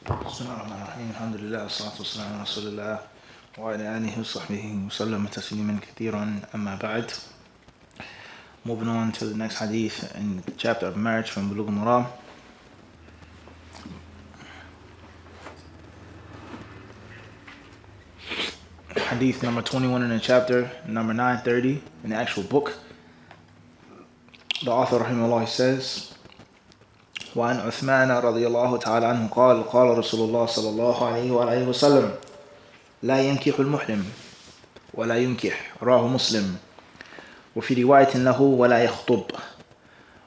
بسم الله الرحمن الرحيم. الحمد لله والصلاة والسلام على رسول الله وعلى آله وصحبه وسلم تسليما كثيرا. أما بعد. Moving on to the next hadith in the chapter of marriage from Bulugh al-Maram. Hadith number 21 in the chapter, number 930 in the actual book. The author rahimahullah says, وعن عثمان رضي الله تعالى عنه قال قال رسول الله صلى الله عليه وآله وسلم لا ينكح المحرم ولا ينكح، رواه مسلم. وفي رواية له ولا يخطب،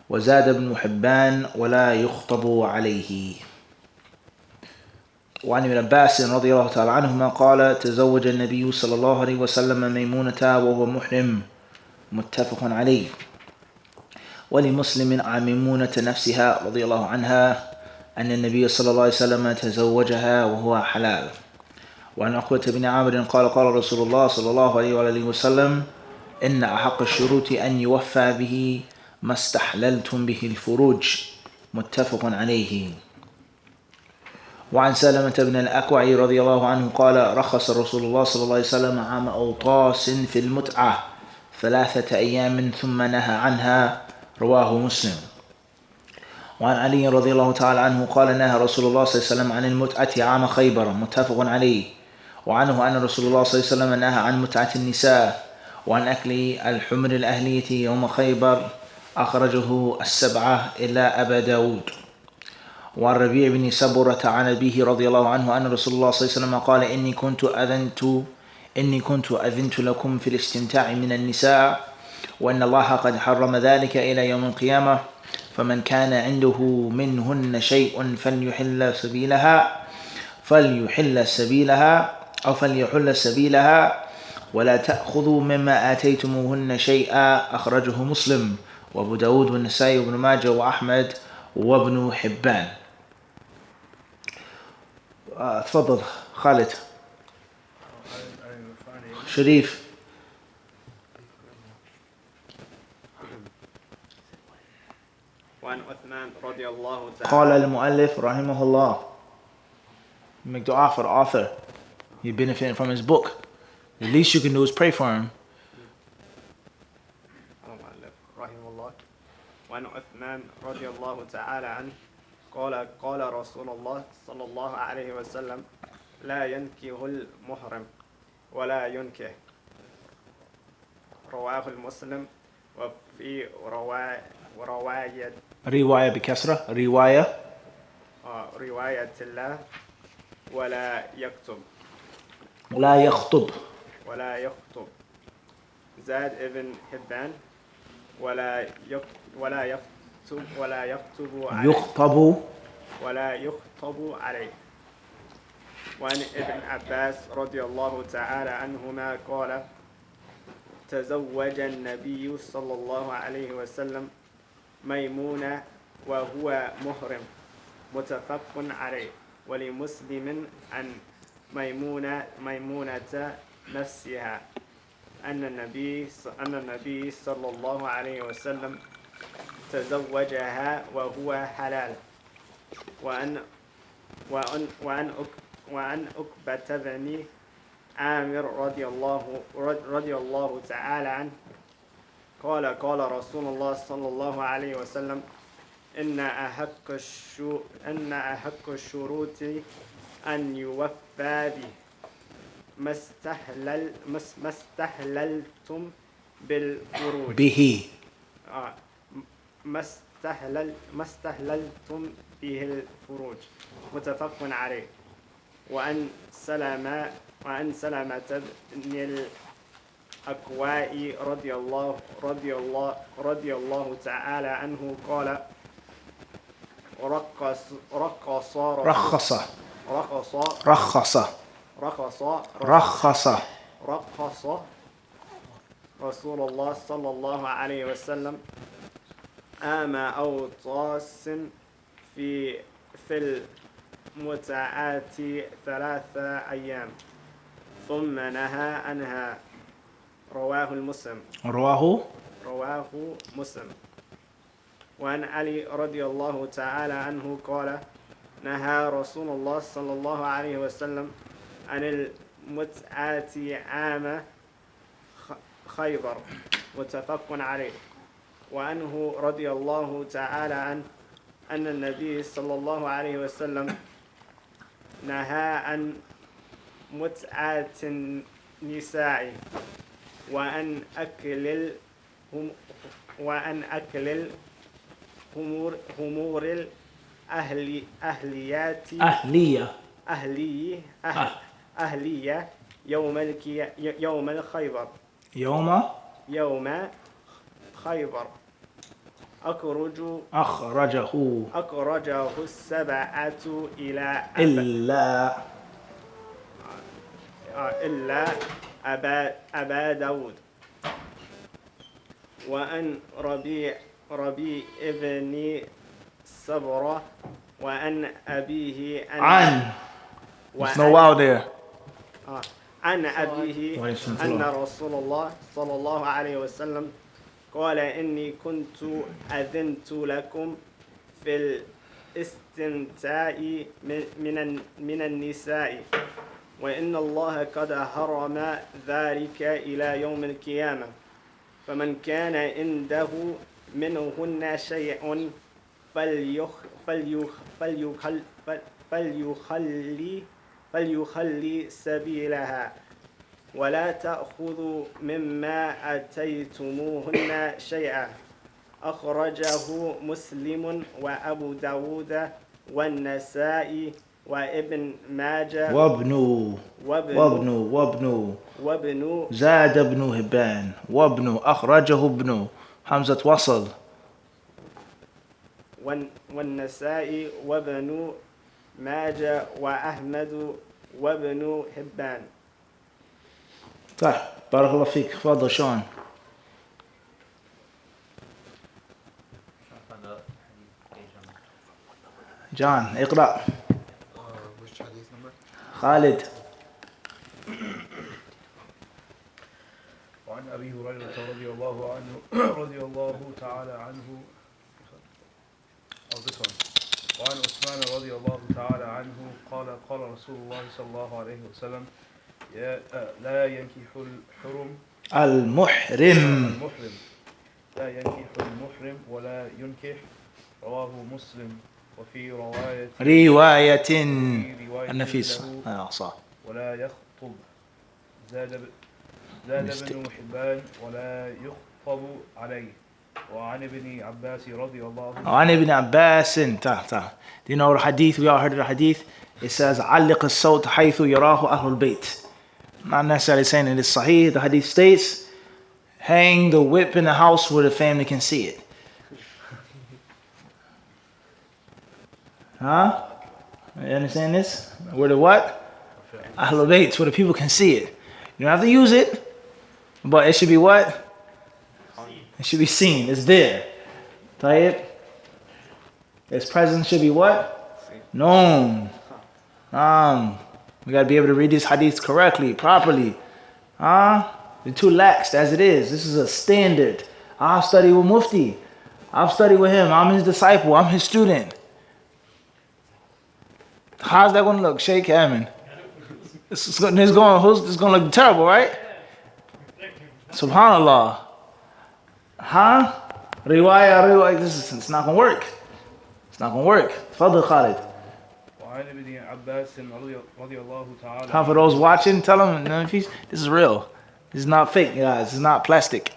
وزاد ابن حبان ولا يخطب عليه. وعن ابن عباس رضي الله تعالى عنهما قال تزوج النبي صلى الله عليه وسلم ميمونة وهو محرم، متفق عليه. ولمسلم عن ميمونة نفسها رضي الله عنها أن النبي صلى الله عليه وسلم تزوجها وهو حلال. وعن عقبة بن عامر قال قال رسول الله صلى الله عليه وآله وسلم إن أحق الشروط أن يوفى به ما استحللتم به الفروج، متفق عليه. وعن سلمة بن الأكوع رضي الله عنه قال رخص رسول الله صلى الله عليه وسلم عام أوطاس في المتعة 3 أيام ثم نهى عنها، رواه مسلم. وعن علي رضي الله تعالى عنه قال نهى رسول الله صلى الله عليه وسلم عن المتعة عام خيبر، متفق عليه. وعنه أن رسول الله صلى الله عليه وسلم نهى عن متعة النساء وعن أكل الحمر الأهلية يوم خيبر، أخرجه 7 إلا أبا داود. وعن ربيع بن سبرة عن أبيه رضي الله عنه أن رسول الله صلى الله عليه وسلم قال إني كنت أذنت لكم في الاستمتاع من النساء، وأن الله قد حرم ذلك إلى يوم القيامة، فمن كان عنده منهن شيء فليحل سبيلها ولا تأخذوا مما آتيتموهن شيئا، أخرجه مسلم وأبو داود والنسائي وابن ماجه وأحمد وابن حبان. تفضل خالد. شريف. وعن عثمان رضي الله تعالى. قال المؤلف رحمه الله. Make dua for the author. You're benefiting from his book. The least you can do is pray for him. رحمه الله. وعن عثمان رضي الله تعالى عنه قال رسول الله صلى الله عليه وسلم لا ينكح المحرم ولا ينكح، رواه المسلم. وفي رواية بكسرة رواية الله ولا يخطب زاد ابن حبان ولا يخطب عليه. وعن ابن عباس رضي الله تعالى عنهما قال تزوج النبي صلى الله عليه وسلم ميمونة وهو محرم، متفق عليه. ولمسلم عن ميمونة نفسها أن النبي صلى الله عليه وسلم تزوجها وهو حلال. وعن عقبة بن عامر رضي الله تعالى عنه قال رسول الله صلى الله عليه وسلم إن أحق الشروط أن يوفى به ما استحللتم بالفروج به ما استحللتم به الفروج، متفق عليه. وعن سلمة بن الأكواء رضي الله تعالى عنه قال رخص رسول الله صلى الله عليه وسلم عام أوطاس في المتعات 3 أيام ثم نهى عنها، رواه مسلم. وعن علي رضي الله تعالى عنه قال نهى رسول الله صلى الله عليه وسلم عن المتعة عام خيبر متفق عليه. وعنه رضي الله تعالى عنه أن النبي صلى الله عليه وسلم نهى عن متعة النساء وأن أكل الهمور أهلية يوم الخيبر يوم خيبر أخرجه السبعة إلا أبا داود. وأن ربيع ابن صبرة وأن أبيه عن أبيه أن رسول الله صلى الله عليه وسلم قال إني كنت أذنت لكم في الاستمتاع من النساء وإن الله قد حرم ذلك إلى يوم القيامة فمن كان عنده منهن شيء فليخلي سبيلها ولا تأخذوا مما أتيتموهن شيئا. أخرجه مسلم وأبو داود والنسائي وابن ماجه وابن زاد ابن هبان أخرجه ابن حمزة وصل والنسائي وابن ماجه وأحمد وابن حبان. طيب بارك الله فيك. تفضل شون. جان اقرأ. خالد. وعن أبي هريرة رضي الله تعالى عنه وعن عثمان رضي الله تعالى عنه قال رسول الله صلى الله عليه وسلم لا ينكح المحرم لا ينكح المحرم ولا ينكح. رواه مسلم. وفي رواية النفيسة صح. ولا يخطب. زاد ابن حبان ولا يخطب عليه. وعن ابن عباس رضي الله عنه. وعن ابن عباس. Do you know the hadith? We all heard of the hadith. It says علق الصوت حيث يراه أهل البيت. Not necessarily saying it is sahih. The hadith states hang the whip in the house where the family can see it. Huh? You understand this? Where the what? Ahlul Bayt, where the people can see it. You don't have to use it, but it should be what? It should be seen. It's there. Tayyib. Its presence should be what? Known. We got to be able to read these hadiths correctly, properly. They're too lax as it is. This is a standard. I've studied with Mufti. I've studied with him. I'm his disciple. I'm his student. How's that going to look? Sheikh Amin. It's going to look terrible, right? Subhanallah. Riwayah. It's not going to work. It's not going to work. Fadl Khalid. For those watching, tell them this is real. This is not fake, guys. This is not plastic.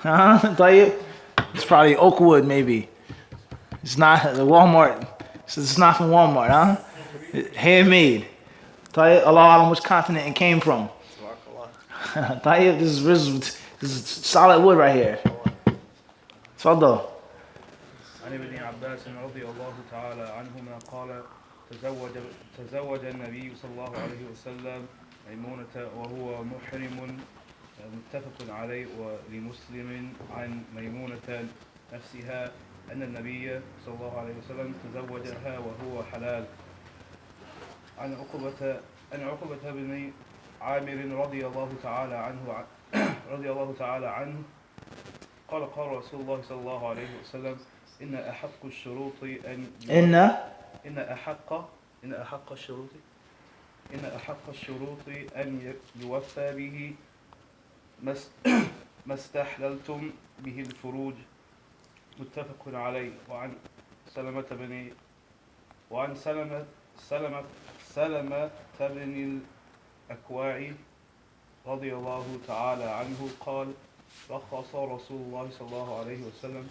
It's probably oak wood, maybe. It's not Walmart. It's not from Walmart, huh? Handmade. Allah Alam which continent it came from. This is solid wood right here. تفضل. عن ابن عباس رضي الله تعالى عنهما قال تزوج النبي صلى الله عليه وسلم ميمونة وهو محرم متفق عليه. ولمسلم عن ميمونة نفسها أن النبي صلى الله عليه وسلم تزوجها وهو حلال. عن عقبة بن عامر رضي الله تعالى عنه قال رسول الله صلى الله عليه وسلم إن أحق الشروط إن أحق الشروط أن يوفى به ما استحللتم به الفروج متفق عليه. وعن سلمة بن الأكوع رضي الله تعالى عنه قال رخص رسول الله صلى الله عليه وسلم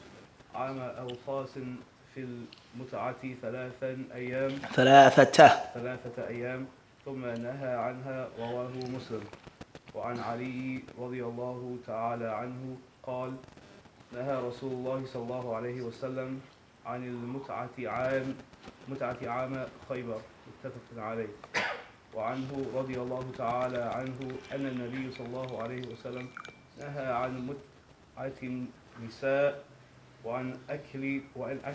عام أوطاس في المتعة 3 أيام ثم نهى عنها، رواه مسلم. وعن علي رضي الله تعالى عنه قال نهى رسول الله صلى الله عليه وسلم عن المتعة عام خيبر، متفق عليه. وعنه رضي الله تعالى عنه أن النبي صلى الله عليه وسلم نهى عن متعة النساء وعن أكل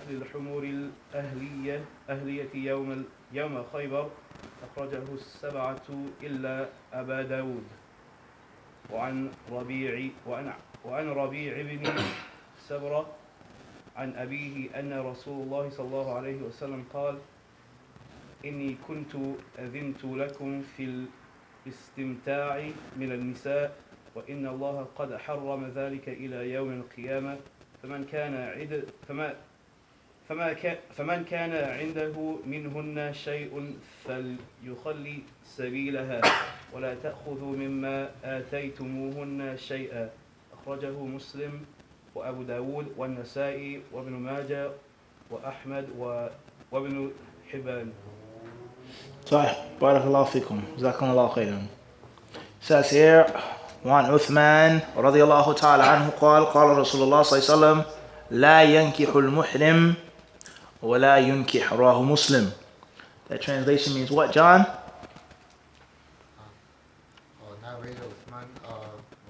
الحمور الأهلية يوم خيبر، أخرجه 7 إلا أبا داود. وعن ربيع بن سبرة عن أبيه أن رسول الله صلى الله عليه وسلم قال إني كنت أذنت لكم في الاستمتاع من النساء وإن الله قد حرم ذلك إلى يوم القيامة، فمن كان عنده منهن شيء فليخلي سبيلها ولا تأخذوا مما آتيتموهن شيئا، أخرجه مسلم وأبو داود والنسائي وابن ماجه وأحمد وابن حبان. صحيح. بارك الله فيكم. جزاكم الله خيرا. Says here, وعن عثمان رضي الله تعالى عنه قال رسول الله صلى الله عليه وسلم لا ينكح المحرم ولا ينكح، رواه مسلم. That translation means what, John? Narrated Uthman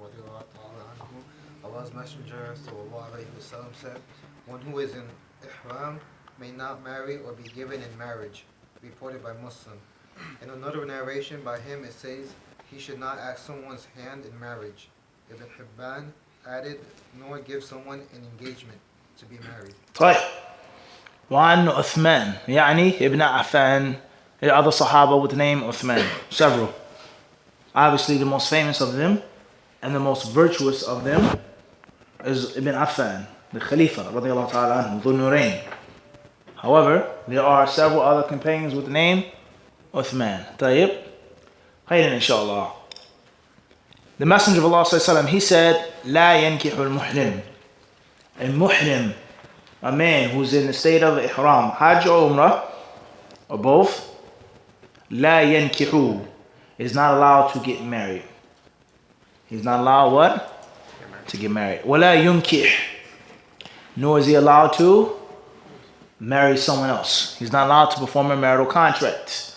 radiallahu ta'ala anhu, Allah's Messenger sallallahu alayhi wa sallam said, one who is in ihram may not marry or be given in marriage, reported by Muslim. In another narration by him it says, he should not ask someone's hand in marriage. Ibn Hibban added, nor give someone an engagement to be married. طيب. وعن عثمان يعني ابن عفان. There are other Sahaba with the name Uthman, several. Obviously the most famous of them and the most virtuous of them is Ibn Affan, the Khalifa radiallahu ta'ala anhu, Dhul Nurayn. However, there are several other companions with the name Uthman. طيب. خير inshallah. The Messenger of Allah sallallahu alaihi wasallam, he said, لا ينكح المحرم. A muhrim, a man who's in the state of ihram, Hajj or Umrah, or both, لا ينكح, is not allowed to get married. He's not allowed what? To get married. ولا ينكح, nor is he allowed to marry someone else. He's not allowed to perform a marital contract.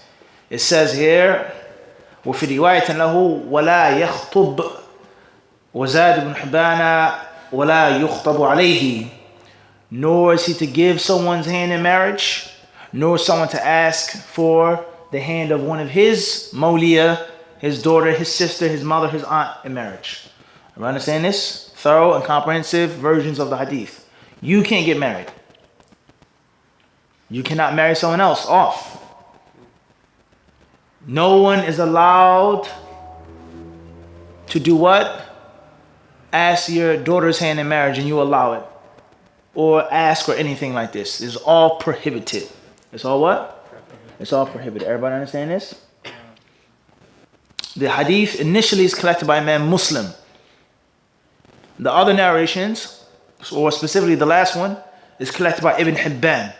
It says here, وفي رواية له ولا يخطب, وزاد ابن حبان ولا يخطب عليه, nor is he to give someone's hand in marriage, nor someone to ask for the hand of one of his mawliya, his daughter, his sister, his mother, his aunt in marriage. You understand this? Thorough and comprehensive versions of the hadith. You can't get married. You cannot marry someone else off. No one is allowed to do what? Ask your daughter's hand in marriage and you allow it. Or ask or anything like this. It's all prohibited. It's all what? It's all prohibited. Everybody understand this? The hadith initially is collected by Imam Muslim. The other narrations, or specifically the last one, is collected by Ibn Hibban.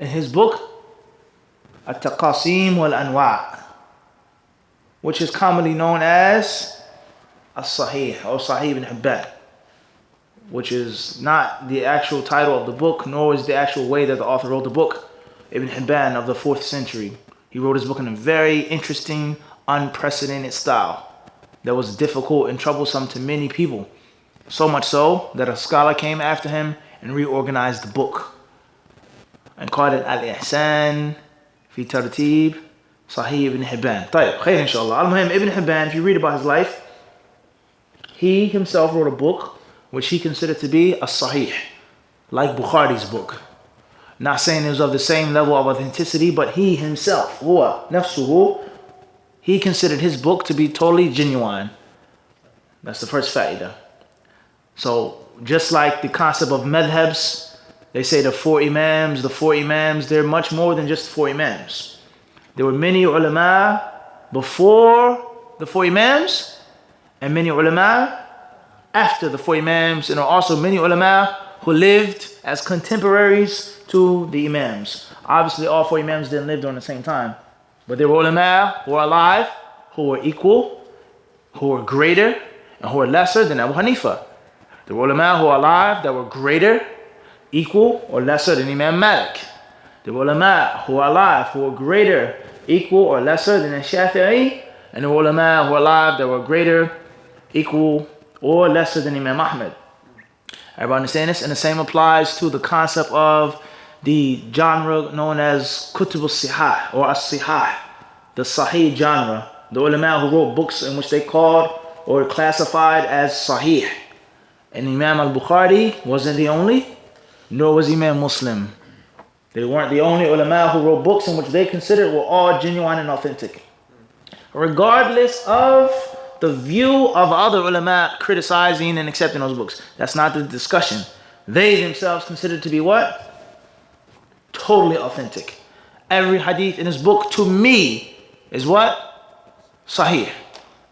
In his book, At-Taqasim wal-Anwa', which is commonly known as As-Sahih or Sahih Ibn Hibban, which is not the actual title of the book, nor is the actual way that the author wrote the book. Ibn Hibban of the 4th century. He wrote his book in a very interesting, unprecedented style that was difficult and troublesome to many people. So much so that a scholar came after him and reorganized the book and called it Al-Ihsan fi Tartib Sahih Ibn Hibban. طيب, خير inshallah. Al-Muhim, Ibn Hibban, if you read about his life, he himself wrote a book which he considered to be a Sahih, like Bukhari's book. Not saying it was of the same level of authenticity, but he himself, huwa nafsuhu, he considered his book to be totally genuine. That's the first fa'idah. So just like the concept of madhabs, they say the four imams, they're much more than just four imams. There were many ulama before the four imams and many ulama after the four imams, and there are also many ulama who lived as contemporaries to the imams. Obviously all four imams didn't live during the same time, but there were ulama who were alive, who were equal, who were greater, and who were lesser than Abu Hanifa. There were ulama who were alive that were greater, equal, or lesser than Imam Malik. There were ulama who were alive who were greater, equal, or lesser than Shafi'i, and there were ulama who were alive that were greater, equal, or lesser than Imam Ahmad. Everybody understand this? And the same applies to the concept of the genre known as Kutub al-Sihah or as-Sihah, the Sahih genre. The ulama who wrote books in which they called or classified as Sahih. And Imam al-Bukhari wasn't the only, nor was Imam Muslim. They weren't the only ulama who wrote books in which they considered were all genuine and authentic. Regardless of the view of other ulama criticizing and accepting those books. That's not the discussion. They themselves considered to be what? Totally authentic. Every hadith in this book to me is what? Sahih.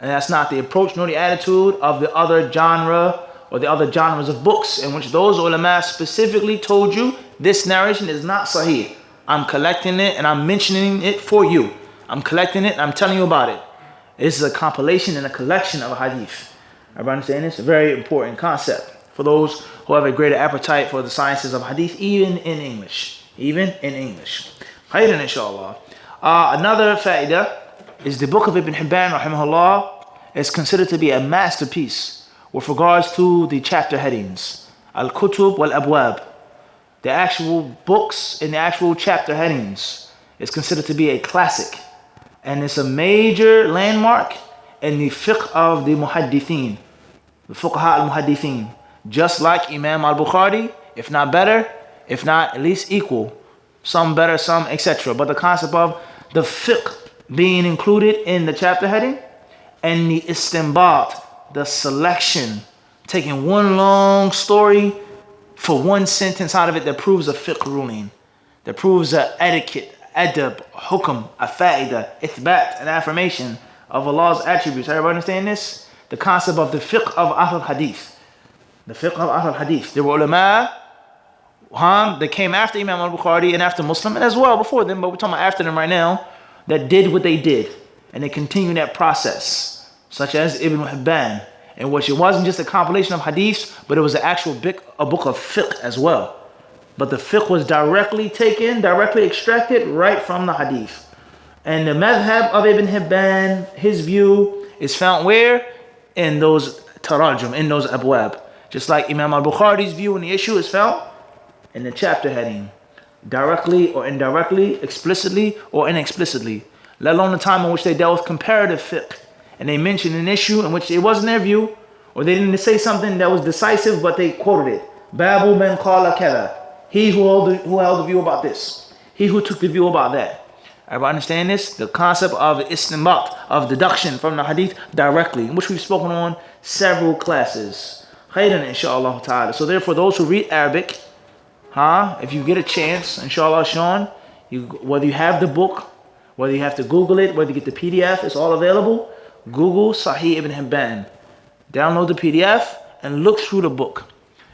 And that's not the approach nor the attitude of the other genre or the other genres of books in which those ulama specifically told you this narration is not Sahih. I'm collecting it and I'm mentioning it for you. I'm collecting it and I'm telling you about it. This is a compilation and a collection of a hadith. Everybody understand this? A very important concept for those who have a greater appetite for the sciences of hadith, even in English. Khayran, inshallah. Another fa'idah is the book of Ibn Hibban, rahimahullah, is considered to be a masterpiece with regards to the chapter headings. Al-Kutub wal-Abwab. The actual books and the actual chapter headings is considered to be a classic. And it's a major landmark in the fiqh of the muhaddithin, the fuqaha al-muhaddithin. Just like Imam al-Bukhari, if not better, if not at least equal. Some better, some etc. But the concept of the fiqh being included in the chapter heading and the istinbat, the selection, taking one long story for one sentence out of it that proves a fiqh ruling, that proves an etiquette, adab, hukm, a fa'idah, ithbat, an affirmation of Allah's attributes. Everybody understand this? The concept of the fiqh of Ahl Hadith. The fiqh of Ahl Hadith. There were ulama that came after Imam al-Bukhari and after Muslim, and as well before them, but we're talking about after them right now, that did what they did. And they continue that process, such as Ibn Hibban, in which it wasn't just a compilation of hadiths, but it was an actual book of fiqh as well. But the fiqh was directly taken, directly extracted right from the hadith. And the madhab of Ibn Hibban, his view, is found where? In those tarajum, in those abwab. Just like Imam al-Bukhari's view on the issue is found in the chapter heading. Directly or indirectly, explicitly or inexplicitly. Let alone the time in which they dealt with comparative fiqh. And they mentioned an issue in which it wasn't their view, or they didn't say something that was decisive, but they quoted it. Babu man qala kada. He who held the view about this. He who took the view about that. Everybody understand this? The concept of istinbat, of deduction from the hadith directly, in which we've spoken on several classes. Khayran, inshallah ta'ala. So therefore, those who read Arabic, if you get a chance, inshallah, Sean, whether you have the book, whether you have to Google it, whether you get the PDF, it's all available. Google Sahih Ibn Hibban. Download the PDF and look through the book.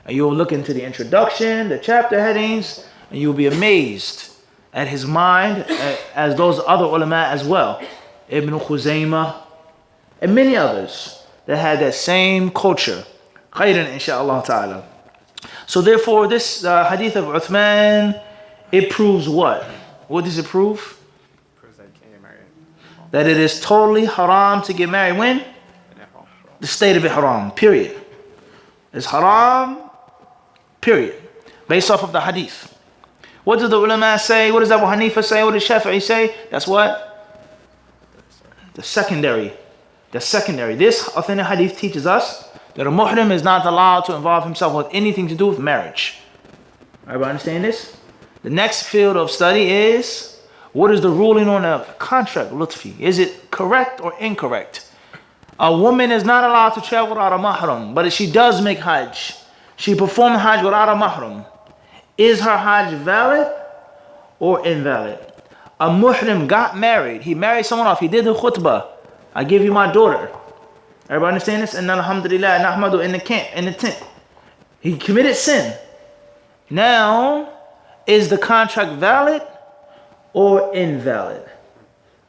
And you'll look into the introduction, the chapter headings, and you'll be amazed at his mind, as those other ulama as well. Ibn Khuzaymah, and many others that had that same culture. Khayran, inshaAllah ta'ala. So therefore, this hadith of Uthman, it proves what? What does it prove? It proves that you can't get married. That it is totally haram to get married. When? The state of ihram, period. It's haram, period. Based off of the hadith. What do the ulama say? What does Abu Hanifa say? What does Shafi'i say? That's what? The secondary. The secondary. This authentic hadith teaches us that a muhrim is not allowed to involve himself with anything to do with marriage. Everybody understand this? The next field of study is, what is the ruling on a contract, Lutfi? Is it correct or incorrect? A woman is not allowed to travel without a mahram, but if she does make hajj, she performed hajj without a mahram, is her hajj valid or invalid? A muhrim got married. He married someone off. He did the khutbah. I give you my daughter. Everybody understand this? And alhamdulillah, nahmadu in the tent. He committed sin. Now, is the contract valid or invalid?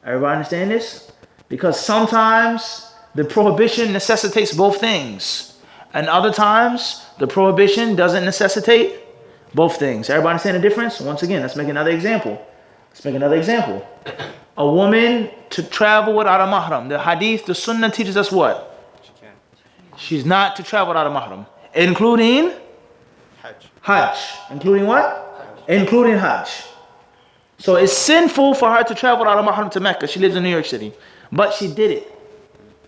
Everybody understand this? Because sometimes the prohibition necessitates both things. And other times, the prohibition doesn't necessitate both things. Everybody understand the difference? Once again, let's make another example. A woman to travel without a mahram. The hadith, the sunnah teaches us what? She's not to travel without a mahram. Including? Hajj. Including what? Including Hajj. So it's sinful for her to travel without a mahram to Mecca. She lives in New York City. But she did it.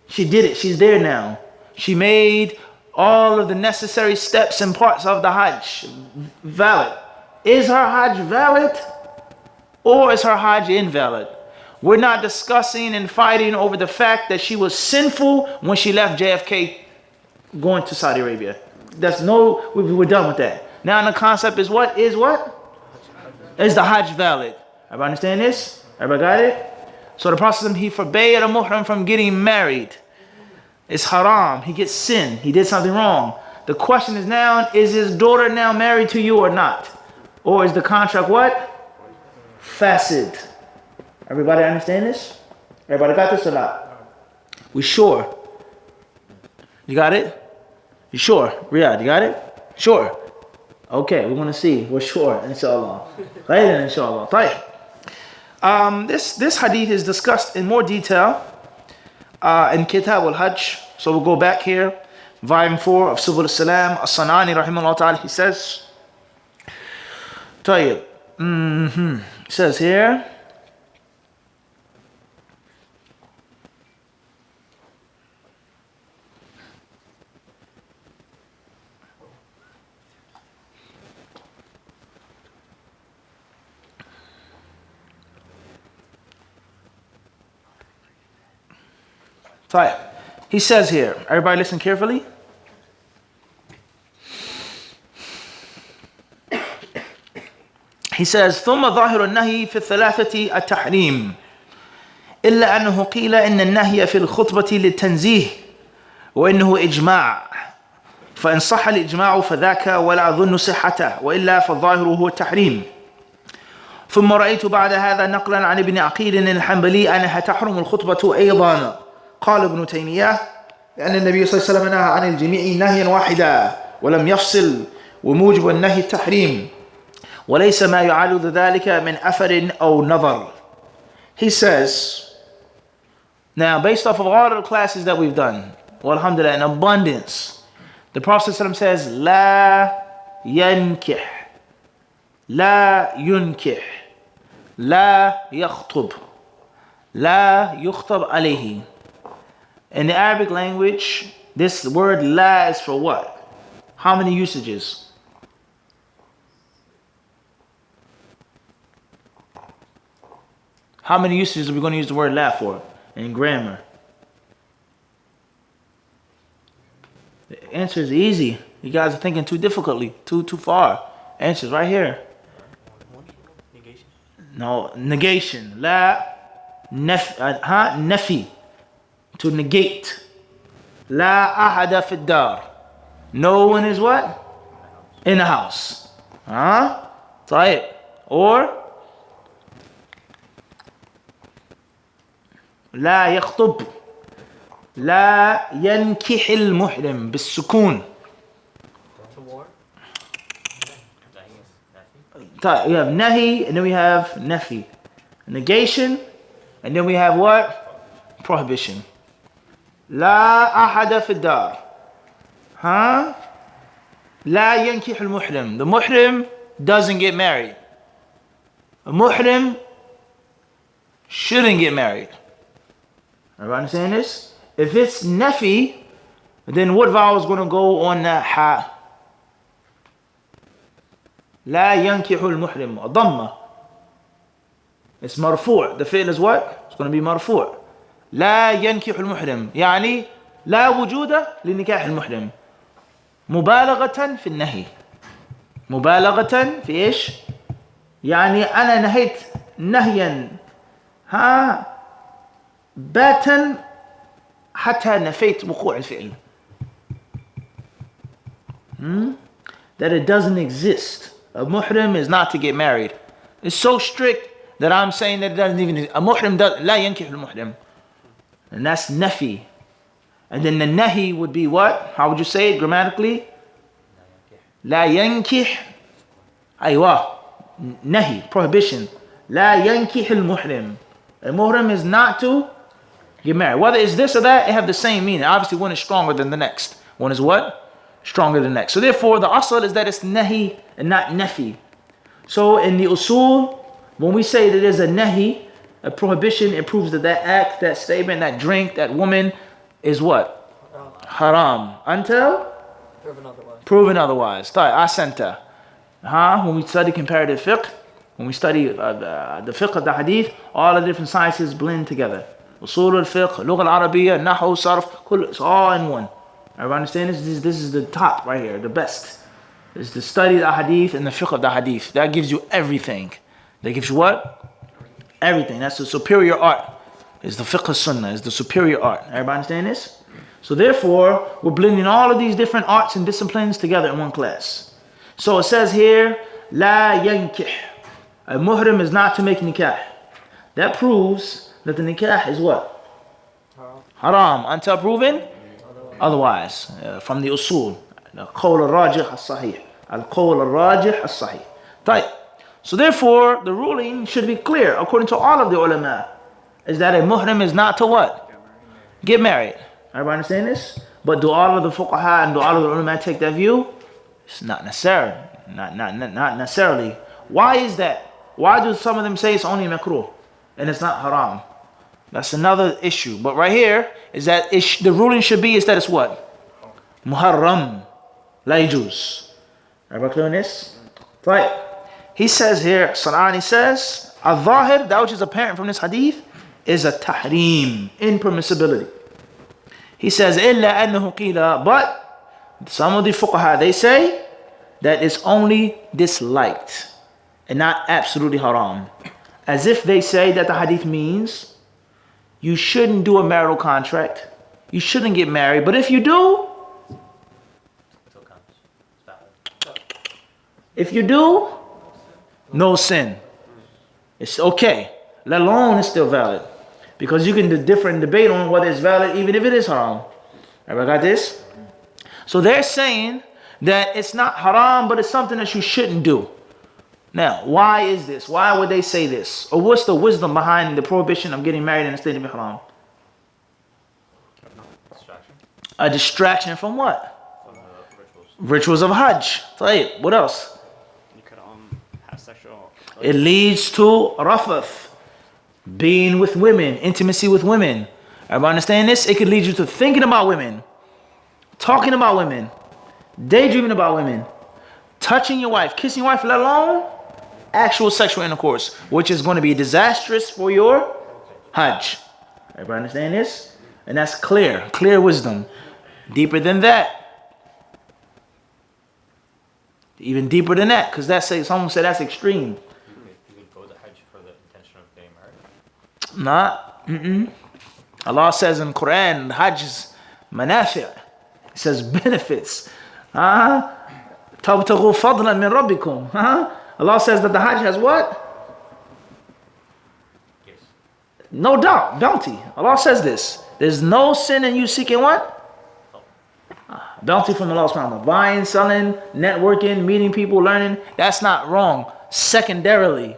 She's there now. She made all of the necessary steps and parts of the Hajj valid. Is her Hajj valid or is her Hajj invalid? We're not discussing and fighting over the fact that she was sinful when she left JFK going to Saudi Arabia. We're done with that. Now the concept is what? Is the Hajj valid? Everybody understand this? Everybody got it? So the Prophet, he forbade a muhrim from getting married. It's haram. He gets sin. He did something wrong. The question is now, is his daughter now married to you or not? Or is the contract what? Fasid. Everybody understand this? Everybody got this or not? We sure? You got it? You sure? Riyadh, you got it? Sure. Okay, we want to see. We're sure, inshallah. Right, inshallah. This hadith is discussed in more detail in Kitab al-Hajj. So we'll go back here. Volume 4 of Subul al-Salam. As-Sanani rahimahullah ta'ala, he says, He says here, he says here, everybody listen carefully. He says, ثم ظاهر النهي في الثلاثة التحريم إلا أنه قيل إن النهي في الخطبة للتنزيه وإنه إجماع فإن صح الإجماع فذاك ولا أظن صحته وإلا فالظاهر هو التحريم ثم رأيت بعد هذا نقلا عن ابن عقيل الحنبلي أنها تحرم الخطبة أيضا قال ابن تيمية لأن النبي صلى الله عليه وسلم نهى عن الجميع نهيا واحدا ولم يفصل وموجب النهي التحريم وليس ما يعارض ذلك من أثر أو نظر. He says, now based off of all of the classes that we've done, well, alhamdulillah, in abundance, the Prophet ﷺ says, لا ينكح لا ينكح لا يخطب لا يخطب عليه. In the Arabic language, this word la is for what? How many usages? How many usages are we going to use the word la for in grammar? The answer is easy. You guys are thinking too difficultly, too far. Answer's right here. Negation. No, negation. La nafi. To negate. La ahada fi dar. No one is what? In the house. طيب. Or لا يخطب لا ينكح المحرم بالسكون. To war. We have nahi and then we have nafi. Negation and then we have what? Prohibition. لا أحد في الدار. لا ينكح المحرم. The muhrim doesn't get married. A muhrim shouldn't get married. Everybody understand this? If it's nafi, then what vowel is going to go on that ha? لا ينكح المحرم. ضمة. It's مرفوع. The fi'l is what? It's going to be مرفوع. لا ينكح المحرم يعني لا وجود لنكاح المحرم. مبالغة في النهي. مبالغة في إيش؟ يعني أنا نهيت نهيا باتا حتى نفيت وقوع الفعل. That it doesn't exist. A muhrim is not to get married. It's so strict that I'm saying that it doesn't even exist. A muhrim does لا ينكح المحرم. And that's nafi. And then the nahi would be what? How would you say it grammatically? لا ينكح. أيوة. Nahi, prohibition. لا ينكح المحرم. A muhrim is not to get married. Whether it's this or that, it have the same meaning. Obviously, one is stronger than the next. One is what? Stronger than the next. So therefore, the asl is that it's nahi and not nafi. So in the usul, when we say that there's a nahi, a prohibition, it proves that that act, that statement, that drink, that woman is what? Haram. Until? Proven otherwise. Asanta. When we study comparative fiqh, when we study the fiqh of the hadith, all the different sciences blend together. Usul al-fiqh, lugha al-arabiyya, nahu, sarf, it's all in one. Everybody understand this? This is the top right here, the best. It's the study of the hadith and the fiqh of the hadith. That gives you everything. That gives you what? Everything. That's the superior art. It's the fiqh sunnah. It's the superior art. Everybody understand this? So therefore, we're blending all of these different arts and disciplines together in one class. So it says here, لا ينكح. A muhrim is not to make nikah. That proves that the nikah is what? Haram. Until proven otherwise. From the usul. القول الراجح الصحيح. القول الراجح الصحيح. طيب. So therefore, the ruling should be clear, according to all of the ulama, is that a muhrim is not to what? Get married. Everybody understand this? But do all of the fuqaha and do all of the ulama take that view? It's not necessary. Not necessarily. Why is that? Why do some of them say it's only makruh and it's not haram? That's another issue. But right here is that the ruling should be is that it's what? Muharram. La yajuz. Everybody clear on this? Right. He says here, Sanani says, al-zahir, that which is apparent from this hadith, is a tahrim, impermissibility. He says, illa annahu qila, but some of the fuqaha, they say that it's only disliked and not absolutely haram. As if they say that the hadith means you shouldn't do a marital contract, you shouldn't get married, but if you do, no sin. It's okay. Let alone it's still valid. Because you can differ and debate on whether it's valid even if it is haram. Everybody got this? So they're saying that it's not haram, but it's something that you shouldn't do. Now, why is this? Why would they say this? Or what's the wisdom behind the prohibition of getting married in a state of haram? Distraction. A distraction from what? From the Rituals rituals. of Hajj. Right. What else? You could have sexual. It leads to rafath, being with women, intimacy with women. Everybody understand this? It could lead you to thinking about women, talking about women, daydreaming about women, touching your wife, kissing your wife, let alone actual sexual intercourse, which is going to be disastrous for your Hajj. Everybody understand this? And that's clear wisdom. Deeper than that. Even deeper than that, because someone said that's extreme. You could go to Hajj for the intention of getting married. Allah says in Quran, Hajj is manafi'. It says benefits. تَبْتَغُوا فَضْلًا مِنْ رَبِّكُمْ. Allah says that the Hajj has what? Yes. No doubt, bounty. Allah says this. There's no sin in you seeking what? Bounty from Allah subhanahu wa ta'ala. Buying, selling, networking, meeting people, learning. That's not wrong. Secondarily.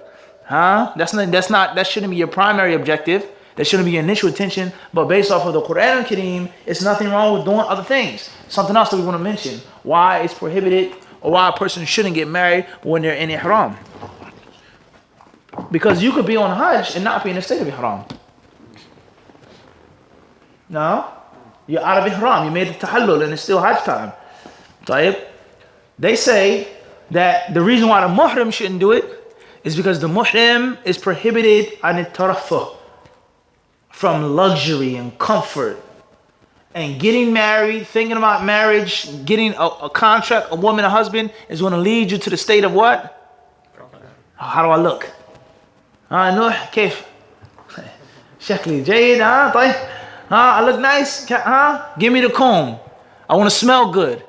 That shouldn't be your primary objective. That shouldn't be your initial intention. But based off of the Quran and Kareem, it's nothing wrong with doing other things. Something else that we want to mention. Why it's prohibited or why a person shouldn't get married when they're in ihram. Because you could be on Hajj and not be in a state of ihram. No? You're out of ihram. You made the tahallul and it's still Hajj time. They say that the reason why the muhrim shouldn't do it is because the muhrim is prohibited an tarafuh, from luxury and comfort. And getting married, thinking about marriage, getting a contract, a woman, a husband, is going to lead you to the state of what? How do I look? Nuh, كيف? شكلي جيد, طيب. I look nice, give me the comb. I want to smell good.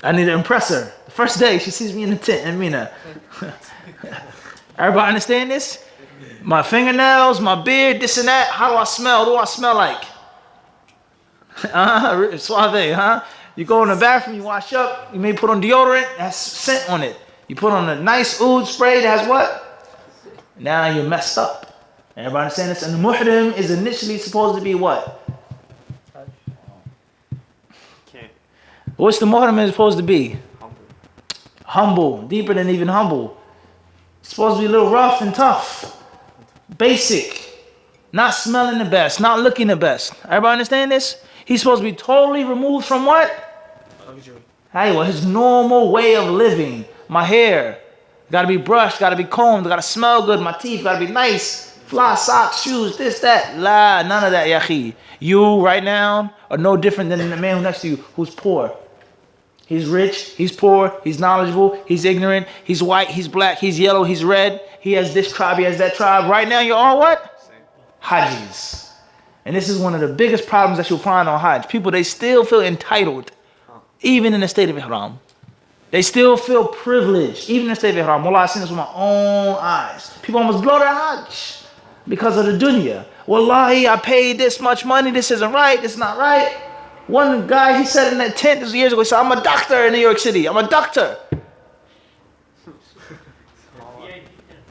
I need to impress her. The first day she sees me in the tent in Mina. Everybody understand this? My fingernails, my beard, this and that. How do I smell? What do I smell like? Suave, huh? You go in the bathroom, you wash up, you may put on deodorant, that's scent on it. You put on a nice oud spray that has what? Now you're messed up. Everybody understand this? And the muhrim is initially supposed to be what? What's the muhrim supposed to be? Humble, deeper than even humble. It's supposed to be a little rough and tough. Basic. Not smelling the best, not looking the best. Everybody understand this? He's supposed to be totally removed from what? Luxury. His normal way of living. My hair gotta be brushed, gotta be combed, gotta smell good. My teeth gotta be nice. Fly socks, shoes, this, that. None of that, yahi. You right now are no different than the man who's next to you who's poor. He's rich, he's poor, he's knowledgeable, he's ignorant, he's white, he's black, he's yellow, he's red. He has this tribe, he has that tribe. Right now you're all what? Hajis. And this is one of the biggest problems that you'll find on Hajj. People, they still feel entitled, even in the state of Ihram. They still feel privileged, even in the state of Ihram. Wallah, I've seen this with my own eyes. People almost blow their Hajj because of the dunya. Wallahi, I paid this much money, this isn't right, this is not right. One guy, he said in that tent this years ago, he said, I'm a doctor in New York City. I'm a doctor.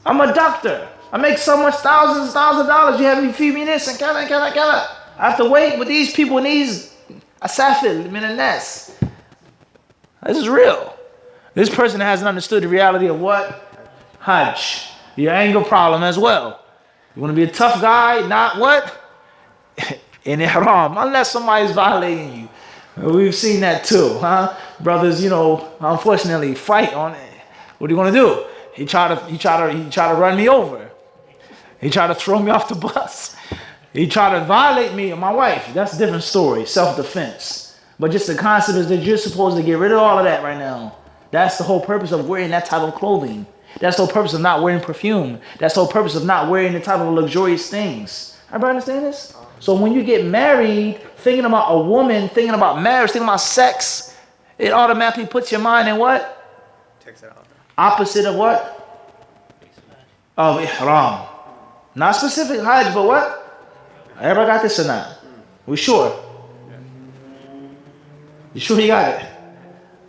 I'm a doctor. I make so much thousands of dollars. You have me feed me this and kind of. I have to wait with these people and these asafil, minanas. This is real. This person hasn't understood the reality of what? Hajj. Your anger problem as well. You want to be a tough guy, not what? In ihram, unless somebody's violating you. We've seen that too, huh? Brothers, unfortunately fight on it. What are you going to do? He tried to run me over. He tried to throw me off the bus. He tried to violate me and my wife. That's a different story, self-defense. But just the concept is that you're supposed to get rid of all of that right now. That's the whole purpose of wearing that type of clothing. That's the whole purpose of not wearing perfume. That's the whole purpose of not wearing the type of luxurious things. Everybody understand this? So when you get married, thinking about a woman, thinking about marriage, thinking about sex, it automatically puts your mind in what? Takes it out. Opposite of what? Of ihram. Not specific Hajj, but what? Everybody got this or not? We sure? You sure you got it?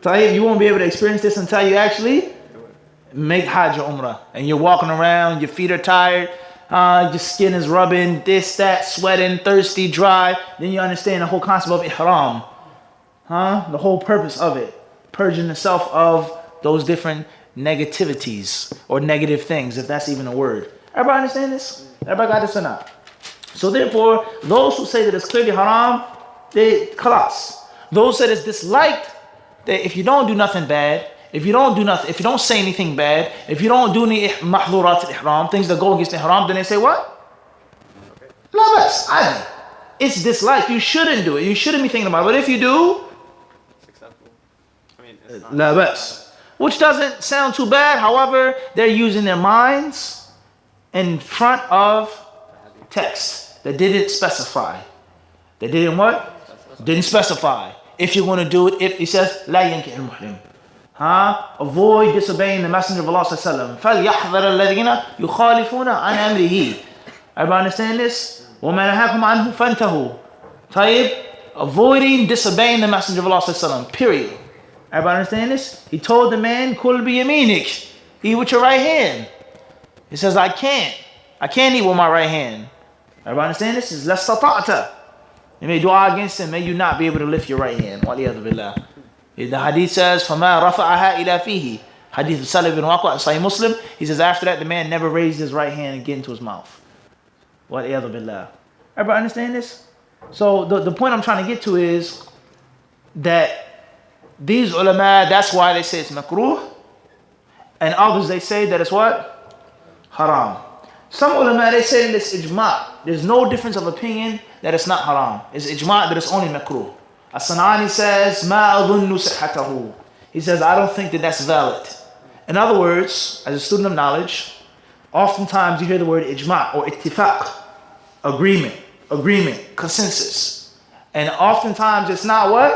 Tayyib, you won't be able to experience this until you actually make Hajj or Umrah. And you're walking around, your feet are tired, your skin is rubbing, this, that, sweating, thirsty, dry. Then you understand the whole concept of ihram. The whole purpose of it. Purging yourself of those different negativities or negative things, if that's even a word. Everybody understand this? Everybody got this or not? So therefore, those who say that it's clearly haram, they khalas. Those that it's disliked, that if you don't do nothing bad, if you don't say anything bad, if you don't do any mahdurat al-ihram, things that go against the ihram, then they say what? La bas, adi. It's disliked. You shouldn't do it. You shouldn't be thinking about it. But if you do, It's acceptable. It's not. la bas. Which doesn't sound too bad. However, they're using their minds in front of text that didn't specify. They didn't what? Didn't specify. If you're going to do it, if it says, la yankih al-muhrim. Avoid disobeying the Messenger of Allah sallallahu alaihi wasallam. فَلْيَحْذَرَ الَّذِينَ يُخَالِفُونَ عَنْ أَمْرِهِ. Everybody understand this? وَمَا نَهَاكُمْ عَنْهُ فَانْتَهُوا. Tayyib, avoiding disobeying the Messenger of Allah sallallahu alaihi wasallam. Period. Everybody understand this? He told the man, "Kul biyaminik." Eat with your right hand. He says, I can't eat with my right hand. Everybody understand this? It's less stata'ata. You may dua against him, may you not be able to lift your right hand. Waliyadu billah. The hadith says, فَمَا رَفَعَهَا إِلَى فِيهِ. Hadith of Salih bin Waqwa, Sahih Muslim. He says, after that, the man never raised his right hand and get into his mouth. Waliyadu billah. Everybody understand this? So the point I'm trying to get to is that these ulama, that's why they say it's makruh. And others, they say that it's what? Haram. Some ulama, they say that it's ijma'. There's no difference of opinion that it's not haram. It's ijma' that it's only makruh. As-San'ani says, مَا أَظُنُّ صِحَّتَهُ. He says, I don't think that that's valid. In other words, as a student of knowledge, oftentimes you hear the word ijma' or ittifaq, agreement, consensus. And oftentimes it's not what?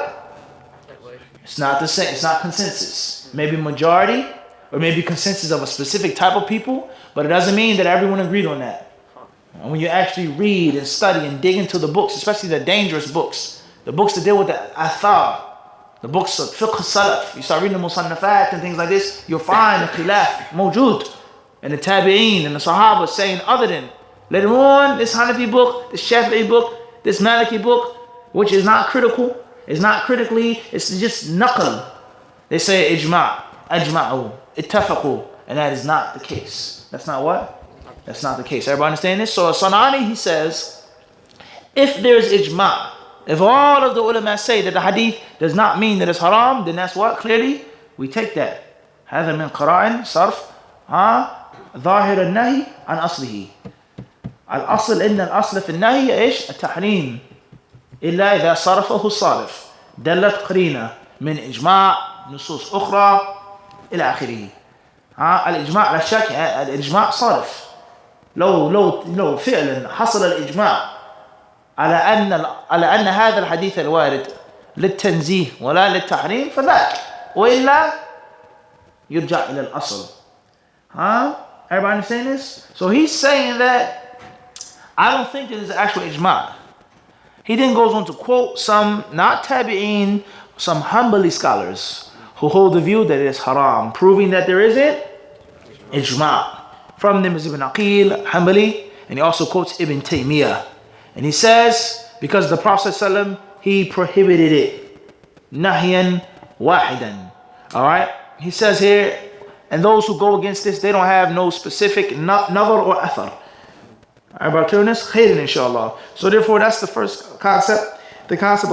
It's not the same. It's not consensus. Maybe majority or maybe consensus of a specific type of people, but it doesn't mean that everyone agreed on that. And when you actually read and study and dig into the books, especially the dangerous books, the books that deal with the athar, the books of fiqh salaf, you start reading the musannafat and things like this, you'll find the khilaf mawjood, and the tabi'een and the sahaba saying other than, later on, this Hanafi book, this Shafi'i book, this Maliki book, which is not critical, it's not critically, it's just naql. They say ijma', ajma'u, ittafaqu, and that is not the case. That's not what? That's not the case. Everybody understand this? So San'ani, he says, if there's ijma', if all of the ulama say that the hadith does not mean that it's haram, then that's what? Clearly, we take that. هذا من قرائن صرف ظاهر النهي عن أصله. الأصل إن الأصل في النهي إيش؟ التحريم إلا إذا صرفه الصارف دلت قرينة من إجماع نصوص أخرى إلى آخره. الإجماع لا شك الإجماع صارف. لو فعلا حصل الإجماع على أن هذا الحديث الوارد للتنزيه ولا للتحريم فذاك، وإلا يرجع إلى الأصل. Everybody understand this? So he's saying that I don't think there's actual ijma'. He then goes on to quote some, not tabi'een, some Hanbali scholars who hold the view that it is haram, proving that there isn't ijma'. From them is Ibn Aqil, Hanbali, and he also quotes Ibn Taymiyyah. And he says, because the Prophet ﷺ, he prohibited it. Nahyan wahidan. Alright? He says here, and those who go against this, they don't have no specific nazar or athar. Alright, clear on this? Khairan, inshallah. So therefore, that's the first concept. The concept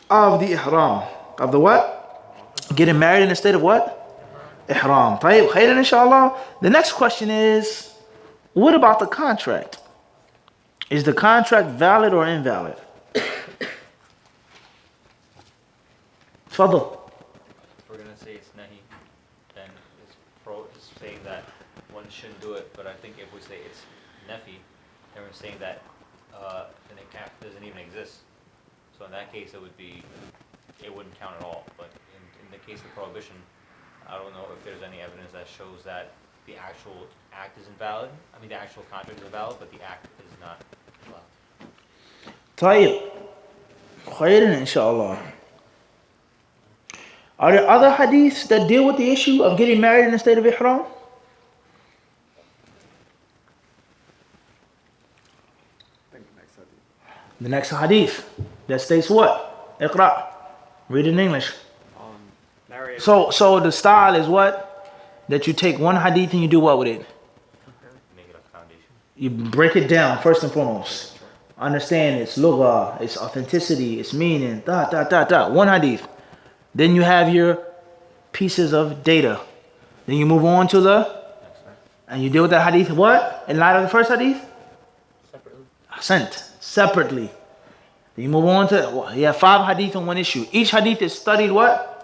of the ihram. Of the what? Getting married in the state of what? Ihram. Tayyib, khairan, inshallah. The next question is, what about the contract? Is the contract valid or invalid? Fadl. If we're going to say it's nahi, then it's saying that one shouldn't do it. But I think if we say it's nafi, then we're saying that the nikah doesn't even exist. So in that case, it wouldn't count at all. But in the case of prohibition, I don't know if there's any evidence that shows that the actual act is invalid. I mean, the actual contract is valid, but the act is not valid. Tayyib. Khairan, inshallah. Are there other hadiths that deal with the issue of getting married in the state of ihram? The next hadith that states what? Iqra. Read in English. So the style is what? That you take one hadith and you do what with it? Make it a foundation. You break it down first and foremost. Understand its lugha, its authenticity, its meaning. One hadith. Then you have your pieces of data. Then you move on to and you deal with that hadith what? In light of the first hadith? Separately. Then you move on to, you have 5 hadith on one issue. Each hadith is studied what?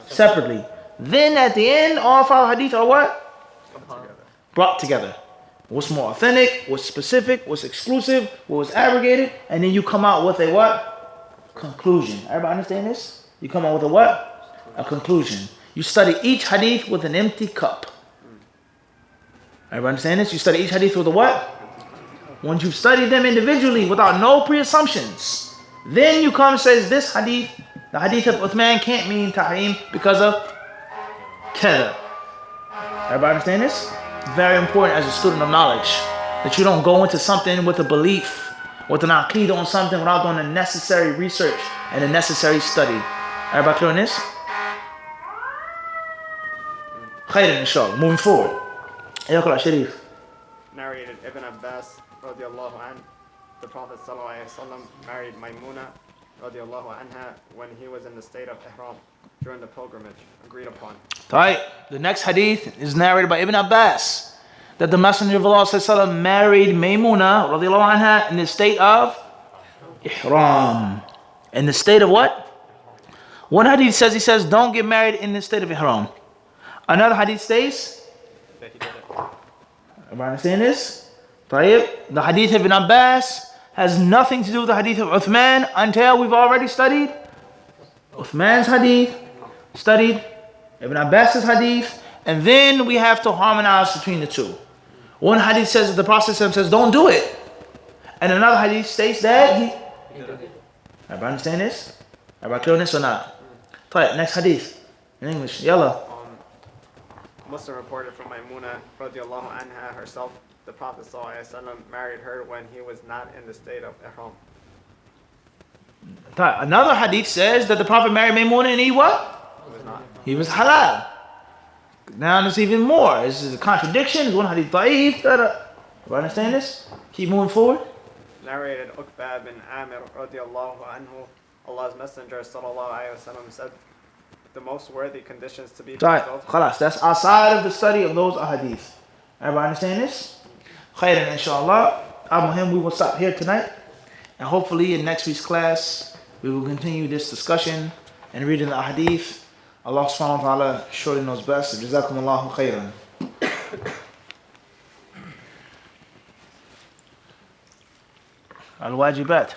Separately. Then at the end, all 5 hadith are what? Brought together. What's more authentic, what's specific, what's exclusive, what was abrogated, and then you come out with a what? Conclusion. Everybody understand this? You come out with a what? A conclusion. You study each hadith with an empty cup. Everybody understand this? You study each hadith with a what? Once you've studied them individually without no pre-assumptions, then you come and says this hadith, the hadith of Uthman can't mean tahrim because of kada. Everybody understand this? Very important as a student of knowledge that you don't go into something with a belief, with an aqidah on something without doing the necessary research and the necessary study. Everybody clear on this? Khairan, inshallah. Moving forward. Iqra Sharif. Narrated Ibn Abbas radiallahu anhu, the Prophet sallallahu alaihi wasallam married Maymuna radiallahu anha when he was in the state of ihram. during the pilgrimage agreed upon. Right. The next hadith is narrated by Ibn Abbas that the Messenger of Allah ﷺ married Maymuna radiallahu anha in the state of ihram. In the state of what? One hadith says, he says, don't get married in the state of ihram. Another hadith states, That he did it. everybody understand this? Tayyib. The hadith of Ibn Abbas has nothing to do with the hadith of Uthman until we've already studied Uthman's hadith, studied Ibn Abbas's hadith, and then we have to harmonize between the two. One hadith says that the Prophet says, don't do it. And another hadith states that he did it. Everybody understand this? Everybody clear on this or not? Tayyib. Next hadith in English. Yalla. Muslim reported from Maymuna radiallahu anha herself, the Prophet ﷺ married her when he was not in the state of ihram. Another hadith says that the Prophet married Maymuna and he what? He was not. He was halal. Now there's even more. This is a contradiction. There's one hadith da'if. You understand this? Keep moving forward. Narrated Uqba bin Amir radiallahu anhu, Allah's Messenger sallallahu alayhi wasallam said, the most worthy conditions to be fulfilled. Khalas, that's outside of the study of those ahadith. Everybody understand this? Khairan, inshallah. Al-Muhim, we will stop here tonight. And hopefully in next week's class, we will continue this discussion and reading the ahadith. Allah subhanahu wa ta'ala surely knows best. Jazakumullahu khairan. الواجبات.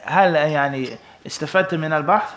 هل يعني استفدت من البحث؟